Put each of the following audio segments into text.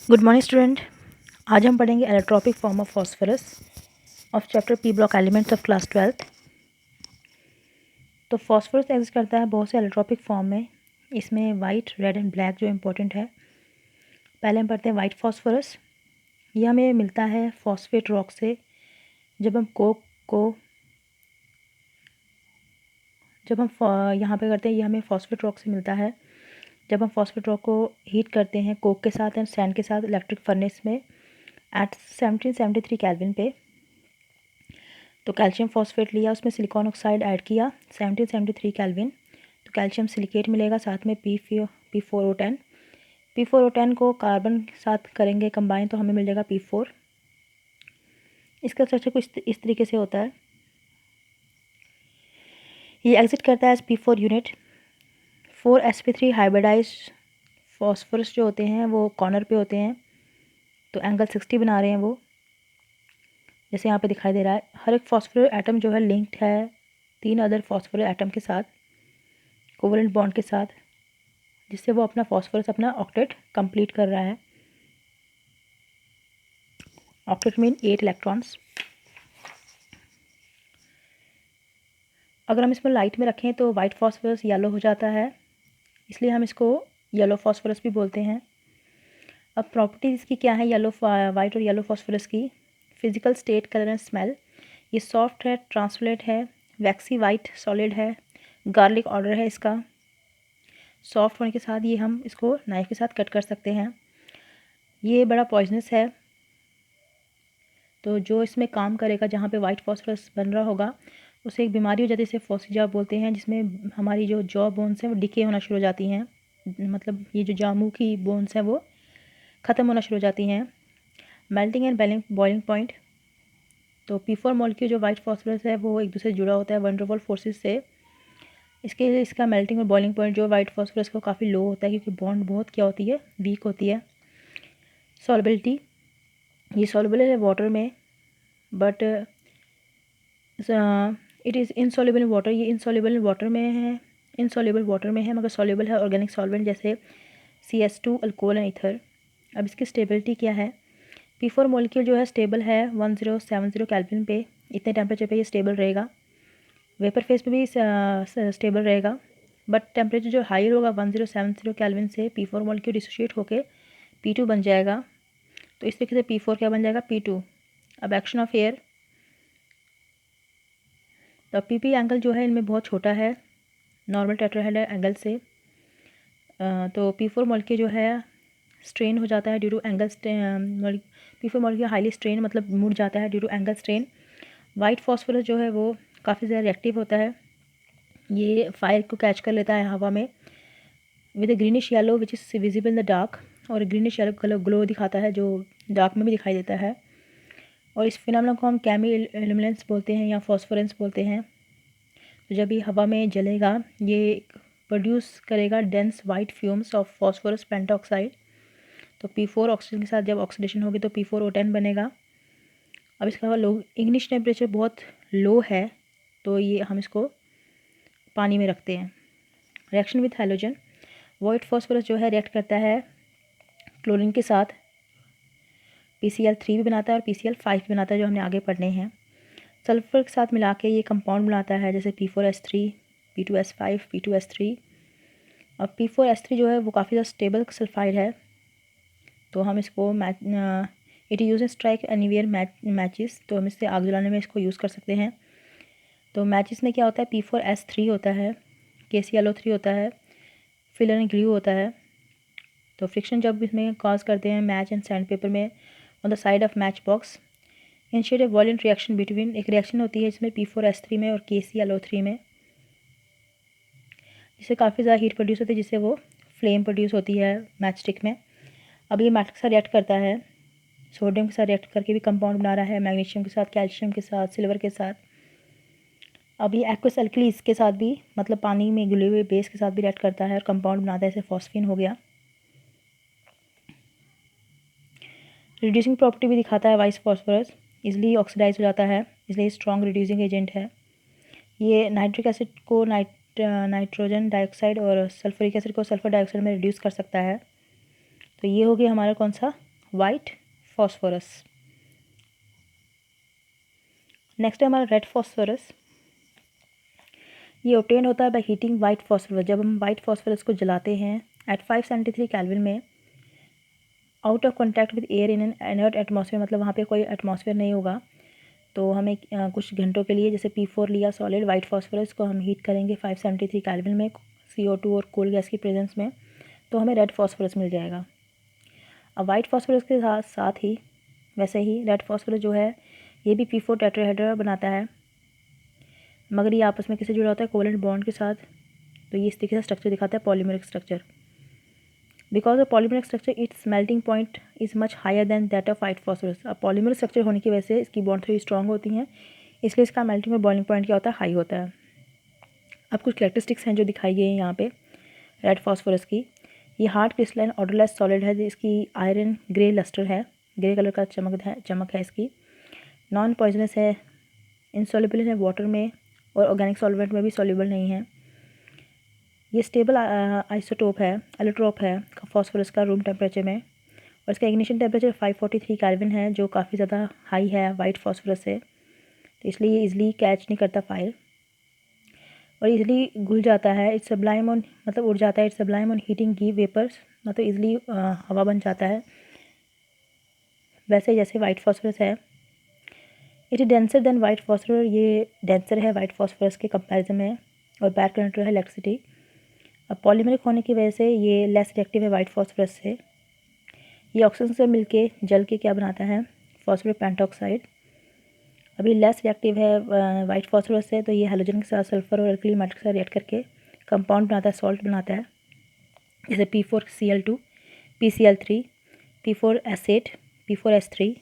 Good morning student. आज हम पढ़ेंगे allotropic form of phosphorus of chapter P block elements of class 12th। तो phosphorus exist करता है बहुत से एलोट्रॉपिक फॉर्म में। इसमें वाइट, रेड एंड ब्लैक जो इम्पोर्टेंट है। पहले हम पढ़ते हैं वाइट फॉस्फोरस। ये हमें मिलता है फॉस्फेट रॉक से। जब हम कोक को जब हम यहाँ पे करते हैं, ये हमें फॉस्फेट रॉक से मिलता है। जब हम फॉस्फेट रॉक को हीट करते हैं कोक के साथ एंड सैंड के साथ इलेक्ट्रिक फर्नेस में एट 1773 केल्विन पे, तो कैल्शियम फॉस्फेट लिया, उसमें सिलिकॉन ऑक्साइड ऐड किया 1773 केल्विन, तो कैल्शियम सिलिकेट मिलेगा। साथ में P4O10 P4O10 को कार्बन के साथ करेंगे कंबाइन तो हमें मिल जाएगा P4। इसका स्ट्रक्चर कुछ इस तरीके से होता है। ये एग्जिट करता है as P4 unit. 4sp3 hybridise phosphorus जो होते हैं वो कॉर्नर पे होते हैं, तो एंगल 60 बना रहे हैं वो, जैसे यहाँ पे दिखाई दे रहा है। हर एक फॉस्फोरस एटम जो है लिंक्ड है 3 अदर फॉस्फोरस एटम के साथ, कोवलेंट बॉन्ड के साथ, जिससे वो अपना फॉस्फोरस अपना ऑक्टेट कंप्लीट कर रहा है। Octet mean 8 electrons. अगर हम इसमें लाइट में रखें तो वाइट फॉस्फोरस येलो हो जाता है, इसलिए हम इसको येलो फॉस्फोरस भी बोलते हैं। अब प्रॉपर्टीज़ इसकी क्या है येलो वाइट और येलो फॉस्फोरस की? Physical state, colour and smell. ये सॉफ्ट है, ट्रांसलेट है, वैक्सी वाइट सॉलिड है, गार्लिक ऑर्डर है इसका। सॉफ्ट होने के साथ ये हम इसको नाइफ के साथ कट कर सकते हैं। ये बड़ा पॉइजनस है, तो जो इसमें काम करेगा जहाँ पे वाइट फॉस्फोरस बन रहा होगा उसे एक बीमारी हो जाती है, इसे फॉस्फोजा बोलते हैं, जिसमें हमारी जो जॉ बोन्स हैं वो डिके होना शुरू हो जाती हैं। मतलब ये जो जामुन की बोन्स हैं वो ख़त्म होना शुरू हो जाती हैं। Melting and boiling point. तो P4 मॉलिक्यूल जो वाइट फॉस्फोरस है वो एक दूसरे से जुड़ा होता है वंडरवॉल फोर्सेस से। इसके लिए इसका मेल्टिंग और बॉइलिंग पॉइंट जो वाइट फॉस्फोरस को काफ़ी लो होता है, क्योंकि बॉन्ड बहुत क्या होती है, वीक होती है। सॉल्युबिलिटी, ये सॉल्युबल है वाटर में, but it is insoluble in water. ये इनसॉल्युबल वाटर में है, मगर सॉल्युबल है ऑर्गेनिक सॉल्वेंट जैसे CS2, अल्कोहल एंड ईथर। अब इसकी स्टेबिलिटी क्या है? P4 मॉलिक्यूल जो है स्टेबल है 1070 केल्विन पे, इतने टेम्परेचर पे ये स्टेबल रहेगा। वेपर फेज पे भी स्टेबल रहेगा, बट टेम्परेचर जो हाई होगा 1070 केल्विन से P4 मॉलिक्यूल डिसोशिएट होकर P2 बन जाएगा। तो इस तरीके से P4 क्या बन जाएगा, P2। अब एक्शन ऑफ एयर, तो PP एंगल जो है इनमें बहुत छोटा है नॉर्मल टेट्राहेड्रल एंगल से। तो P4 मॉलिक्यूल जो है स्ट्रेन हो जाता है due to angle P4 molecule highly strain मतलब मुड़ जाता है due to angle strain. White phosphorus जो है वो काफ़ी ज़्यादा रिएक्टिव होता है, ये फायर को कैच कर लेता है हवा में with greenish yellow which is visible in the dark, और ग्रीनिश येलो कलर ग्लो दिखाता है जो डार्क में भी दिखाई देता है। और इस फिनोमेनन को हम केमी इल्यूमिनेंस बोलते हैं या फॉस्फोरेंस बोलते हैं। तो जब ये हवा में जलेगा ये प्रोड्यूस करेगा dense white fumes of phosphorus pentoxide. तो P4 ऑक्सीजन के साथ जब ऑक्सीडेशन होगी तो P4O10 बनेगा। अब इसके अलावा लो इग्निशन टेम्परेचर बहुत लो है, तो ये हम इसको पानी में रखते हैं। Reaction with halogen, white phosphorus जो है रिएक्ट करता है क्लोरीन के साथ, PCl3 भी बनाता है और PCl5 भी बनाता है, जो हमने आगे पढ़ने हैं। सल्फर के साथ मिला के ये कंपाउंड बनाता है, जैसे P4S3, P2S5, P2S3। और P4S3 जो है वो काफ़ी ज़्यादा स्टेबल सल्फाइड है, तो हम इसको it use strike anywhere matches, तो हम इससे आग जलाने में इसको यूज़ कर सकते हैं। तो मैचिस में क्या होता है, P4S3 होता है, KClO3 होता है, फिलर एंड ग्लू होता है। तो फ्रिक्शन जब इसमें कॉज करते हैं मैच एंड सैंड पेपर में on the side of match box, initiate A वॉलेंट reaction between, एक रिएक्शन होती है इसमें P4S3 में और KClO3 में, जिससे काफ़ी ज़्यादा हीट प्रोड्यूस होती है, जिससे वो फ्लेम प्रोड्यूस होती है मैच स्टिक में। अब ये मेटल के साथ रिएक्ट करता है, सोडियम के साथ रिएक्ट करके भी कंपाउंड बना रहा है, मैग्नीशियम के साथ, कैल्शियम के साथ, सिल्वर के साथ। अब ये एक्वस एल्कलीज के साथ भी, मतलब पानी में घुले हुए बेस के साथ भी रिएक्ट करता है और कंपाउंड बनाता है, जैसे फॉस्फीन हो गया। रिड्यूसिंग प्रॉपर्टी भी दिखाता है वाइट फॉस्फोरस, इजली ऑक्सीडाइज हो जाता है, इसलिए स्ट्रॉन्ग रिड्यूसिंग एजेंट है। ये नाइट्रिक एसिड को नाइट्रोजन डाइऑक्साइड और सल्फ्यूरिक एसिड को सल्फर डाइऑक्साइड में रिड्यूस कर सकता है। तो ये हो गया हमारा कौन सा, वाइट फॉस्फोरस। नेक्स्ट है हमारा रेड फॉस्फोरस। ये ऑब्टेन होता है बाय हीटिंग वाइट फॉस्फोरस। जब हम वाइट फॉस्फोरस को जलाते हैं एट 573 केल्विन में, out of contact with air in an inert atmosphere, मतलब वहाँ पे कोई एटमॉस्फेयर नहीं होगा, तो हमें कुछ घंटों के लिए, जैसे P4 लिया सॉलिड वाइट फॉस्फोरस को हम हीट करेंगे 573 केल्विन में CO2 और कोल्ड गैस की प्रेजेंस में, तो हमें रेड फॉस्फोरस मिल जाएगा। अब वाइट फॉस्फोरस के साथ ही वैसे ही रेड फॉस्फोरस जो है ये भी P4 टेट्राहेड्रा बनाता है, मगर ये आपस में किससे जुड़ा होता है, कोवेलेंट बॉन्ड के साथ। तो ये इस तरीके से स्ट्रक्चर दिखाता है, polymeric structure. Because of polymeric structure its melting point is much higher than that of white phosphorus. अब पॉलीमरिक स्ट्रक्चर होने की वजह से इसकी बॉन्ड थोड़ी स्ट्रॉन्ग होती हैं, इसलिए इसका मेल्टिंग और बॉइलिंग पॉइंट क्या होता है, हाई होता है। अब कुछ कैरेक्टरिस्टिक्स हैं जो दिखाई गई हैं यहाँ पे रेड फॉस्फोरस की। ये हार्ड क्रिस्टलाइन ऑर्डरलेस सॉलिड है, जिसकी आयरन ग्रे लस्टर है, ग्रे कलर का चमक है इसकी। नॉन पॉइजनस है, इंसॉल्युबल है वाटर में और ऑर्गेनिक सॉल्वेंट में भी सॉल्युबल नहीं है। ये स्टेबल आइसोटोप है, एलोट्रोप है फॉस्फोरस का रूम टेम्परेचर में, और इसका इग्निशन टेम्परेचर 543 केल्विन है, जो काफ़ी ज़्यादा हाई है वाइट फॉस्फोरस से, तो इसलिए ये इजीली कैच नहीं करता फायर और इजीली घुल जाता है। इट्स सब्लाइम ऑन, मतलब उड़ जाता है। Its sublime on heating give vapours, मतलब इजीली हवा बन जाता है, वैसे जैसे वाइट फॉस्फोरस है। It is denser than white phosphorus, ये डेंसर है वाइट फॉस्फोरस के कंपैरिजन में, और बैड कंडक्टर है इलेक्ट्रिसिटी। अब पॉलीमरिक होने की वजह से ये लेस रिएक्टिव है वाइट फॉस्फोरस से। ये ऑक्सीजन से मिलके जल के क्या बनाता है, फॉस्फोरस पेंटॉक्साइड। अभी लेस रिएक्टिव है वाइट फॉस्फोरस से, तो ये हैलोजन के साथ सल्फर और अल्कली मेटल के साथ रिएक्ट करके कंपाउंड बनाता है, सॉल्ट बनाता है, जैसे P4Cl2, PCl3, P4S8, P4S3।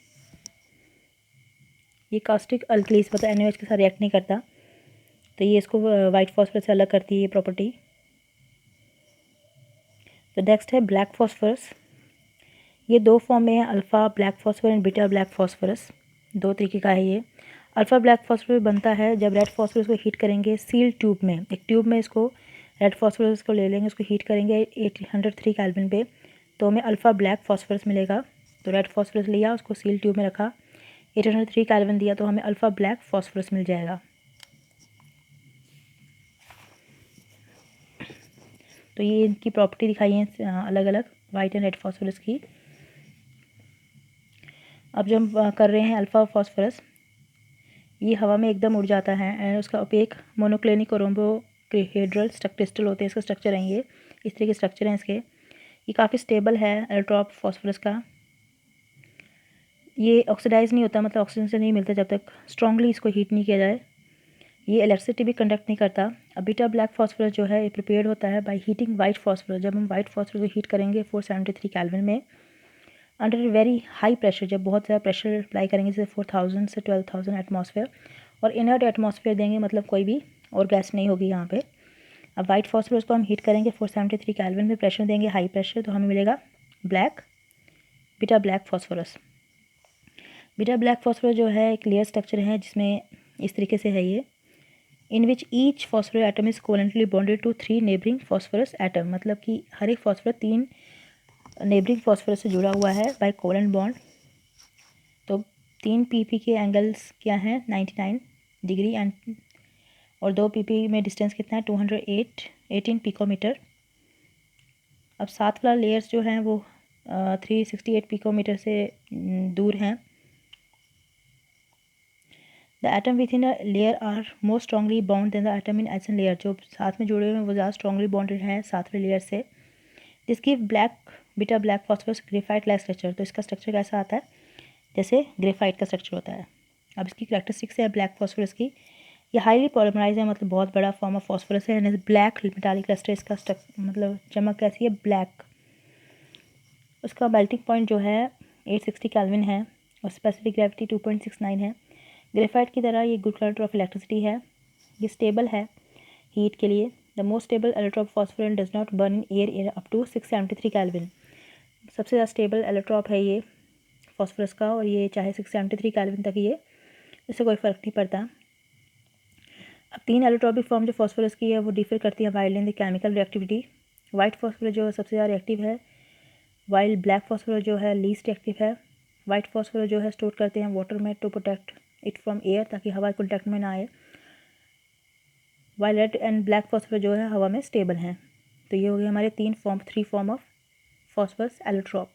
ये कास्टिक अल्कलीस मतलब NaOH के साथ रिएक्ट नहीं करता, तो ये इसको वाइट फॉस्फोरस से अलग करती है ये प्रॉपर्टी। तो नेक्स्ट है ब्लैक फॉस्फोरस। ये दो फॉर्म में है, alpha black phosphorus and beta black phosphorus, दो तरीके का है ये। अल्फ़ा ब्लैक फॉस्फोरस बनता है जब रेड फॉस्फोरस को हीट करेंगे सील ट्यूब में, एक ट्यूब में इसको रेड फॉस्फोरस को ले लेंगे, उसको हीट करेंगे 803 केल्विन पे, तो हमें अल्फ़ा ब्लैक फॉस्फोरस मिलेगा। तो रेड फॉस्फोरस लिया, उसको सील ट्यूब में रखा, 803 केल्विन दिया, तो हमें अल्फ़ा ब्लैक फॉस्फोरस मिल जाएगा। तो ये इनकी प्रॉपर्टी दिखाई है अलग अलग वाइट एंड रेड फॉस्फोरस की। अब जो हम कर रहे हैं अल्फ़ा फॉस्फोरस, ये हवा में एकदम उड़ जाता है एंड उसका ओपेक मोनोक्लिनिक और रोम्बोहेड्रल क्रिस्टल होते हैं, इसका स्ट्रक्चर है ये, इस तरह के स्ट्रक्चर हैं इसके। ये काफ़ी स्टेबल है एलोट्रॉप फॉस्फोरस का। ये ऑक्सीडाइज नहीं होता, मतलब ऑक्सीजन से नहीं मिलता जब तक स्ट्रांगली इसको हीट नहीं किया जाए। ये इलेक्ट्रिसिटी भी कंडक्ट नहीं करता। अब बीटा ब्लैक फॉस्फोरस जो है ये प्रिपेयर्ड होता है बाय हीटिंग वाइट फॉस्फोरस। जब हम वाइट फॉस्फोरस को हीट करेंगे 473 केल्विन में अंडर वेरी हाई प्रेशर, जब बहुत ज़्यादा प्रेशर अप्लाई करेंगे, जैसे 4000 से 12000 एटमॉस्फेयर, और इनर्ट एटमॉस्फेयर देंगे, मतलब कोई भी और गैस नहीं होगी यहाँ पे। अब वाइट फॉस्फोरस को हम हीट करेंगे 473 केल्विन में, प्रेशर देंगे हाई प्रेशर, तो हमें मिलेगा beta black phosphorus. Beta black phosphorus जो है एक लेयर स्ट्रक्चर है, जिसमें इस तरीके से है ये, in which each phosphorus atom is covalently bonded to 3 neighbouring phosphorus atom, मतलब कि हर एक फॉस्फोरस 3 नेबरिंग फॉस्फोरस से जुड़ा हुआ है बाय कोवेलेंट बॉन्ड। तो 3 pp के एंगल्स क्या हैं, 99 डिग्री, एंड और 2 pp में डिस्टेंस कितना है, 218 पिकोमीटर। अब सात वाला लेयर्स जो हैं वो 368 पिकोमीटर से दूर हैं। The atom within a layer are more strongly bound than the atom in adjacent layer, जो साथ में जुड़े हुए हैं वो ज़्यादा स्ट्रांगली बाउंडेड हैं सातवें लेयर से। This give beta black phosphorus graphite like structure. तो इसका स्ट्रक्चर कैसा आता है, जैसे ग्रेफाइट का स्ट्रक्चर होता है। अब इसकी कैरेक्टरिस्टिक्स है ब्लैक फॉस्फोरस की, ये हाईली पॉलीमराइज है, मतलब बहुत बड़ा फॉर्म ऑफ फॉस्फोरस है, एंड ब्लैक मेटालिक क्लस्टर, इसका मतलब चमक कैसी है, ब्लैक। उसका मेल्टिंग पॉइंट जो है 860 केल्विन है, और स्पेसिफिक ग्रेविटी 2.69 है। ग्रेफाइट की तरह ये गुड कंडक्टर ऑफ इलेक्ट्रिसिटी है, ये स्टेबल है हीट के लिए। The most stable allotrope phosphorus does not burn in air up to 673 kelvin. सबसे ज़्यादा स्टेबल एलोट्रॉप है ये फॉस्फोरस का, और ये चाहे 673 केल्विन तक ये, इससे कोई फ़र्क नहीं पड़ता। अब 3 एलोट्रॉपिक फॉर्म जो फॉस्फोरस की है वो डिफर करती है wildly in the chemical reactivity. White phosphorus जो सबसे ज़्यादा रिएक्टिव है वाइल ब्लैक फॉस्फोरस जो है लीस्ट एक्टिव है। वाइट फॉस्फोरस जो है स्टोर करते हैं वाटर में to protect it from air, ताकि हवा कॉन्टैक्ट में ना आए। While red and black phosphorus जो है हवा में स्टेबल हैं। तो ये हो गए हमारे three form of phosphorus allotrope.